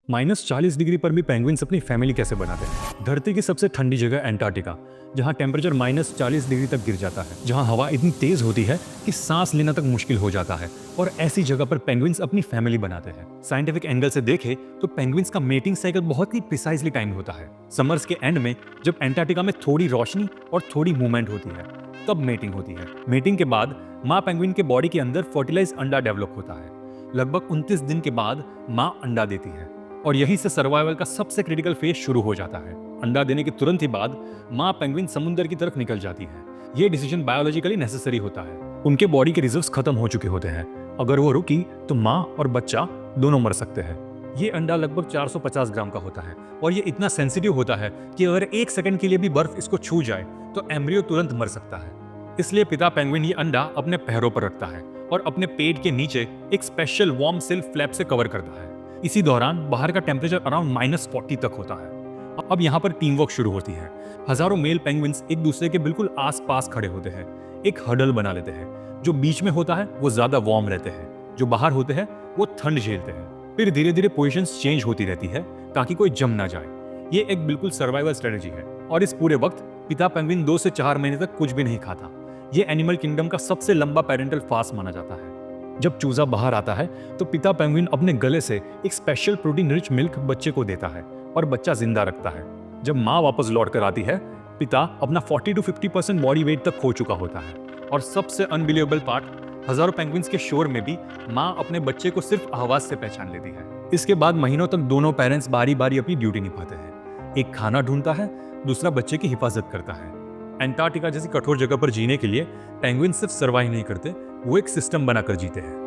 -40 degree पर भी penguins अपनी फैमिली कैसे बनाते हैं? धरती की सबसे ठंडी जगह एंटार्क्टिका, जहां टेम्परेचर -40 डिग्री तक गिर जाता है, जहां हवा इतनी तेज होती है कि सांस लेना तक मुश्किल हो जाता है, और ऐसी जगह पर पेंगुइन्स अपनी फैमिली बनाते हैं। साइंटिफिक एंगल से देखें तो पेंगुइन्स का मेटिंग साइकिल बहुत ही प्रिसाइजली टाइम होता है। समर्स के एंड में जब एंटार्क्टिका में थोड़ी रोशनी और थोड़ी मूवमेंट होती है, तब मेटिंग होती है। मेटिंग के बाद माँ पेंगुइन के बॉडी के अंदर फर्टिलाइज अंडा डेवलप होता है। लगभग 29 दिन के बाद माँ अंडा देती है, और यहीं से सर्वाइवल का सबसे क्रिटिकल फेज शुरू हो जाता है। अंडा देने के तुरंत ही बाद माँ पेंगुइन समुद्र की तरफ निकल जाती है। ये डिसीजन बायोलॉजिकली नेसेसरी होता है। उनके बॉडी के रिजर्व्स खत्म हो चुके होते हैं। अगर वो रुकी तो माँ और बच्चा दोनों मर सकते हैं। ये अंडा लगभग 450 ग्राम का होता है, और ये इतना सेंसिटिव होता है कि अगर 1 सेकंड के लिए भी बर्फ इसको छू जाए तो एम्ब्रियो तुरंत मर सकता है। इसलिए पिता पेंगुइन ये अंडा अपने पैरों पर रखता है और अपने पेट के नीचे एक स्पेशल वार्म सिल्क फ्लैप से कवर करता है। इसी दौरान बाहर का टेम्परेचर अराउंड -40 तक होता है। अब यहाँ पर टीम वर्क शुरू होती है। हजारों मेल पेंगुइन्स एक दूसरे के बिल्कुल आस-पास खड़े होते हैं, एक हडल बना लेते हैं। जो बीच में होता है वो ज्यादा वार्म रहते हैं, जो बाहर होते हैं वो ठंड झेलते हैं। फिर धीरे धीरे पोजीशंस चेंज होती रहती है ताकि कोई जम ना जाए। ये एक बिल्कुल सर्वाइवल स्ट्रेटेजी है, और इस पूरे वक्त पिता पेंगुइन 2 से 4 महीने तक कुछ भी नहीं खाता। ये एनिमल किंगडम का सबसे लंबा पेरेंटल फास्ट माना जाता है। जब चूजा बाहर आता है तो पिता पेंगुइन अपने गले से एक स्पेशल प्रोटीन रिच मिल्क बच्चे को देता है, और बच्चा जिंदा रखता है। जब माँ वापस लौट कर आती है, पिता अपना 40 to 50% बॉडी वेट तक खो चुका होता है। और सबसे अनबिलीवेबल पार्ट, हजारों पेंगुइन्स के शोर में भी माँ अपने बच्चे को सिर्फ आवाज से पहचान लेती है। इसके बाद महीनों तक दोनों पेरेंट्स बारी बारी अपनी ड्यूटी निभाते हैं। एक खाना ढूंढता है, दूसरा बच्चे की हिफाजत करता है। एंटार्क्टिका जैसी कठोर जगह पर जीने के लिए पेंगुइन सिर्फ सर्वाइव नहीं करते, वो एक सिस्टम बनाकर जीते हैं।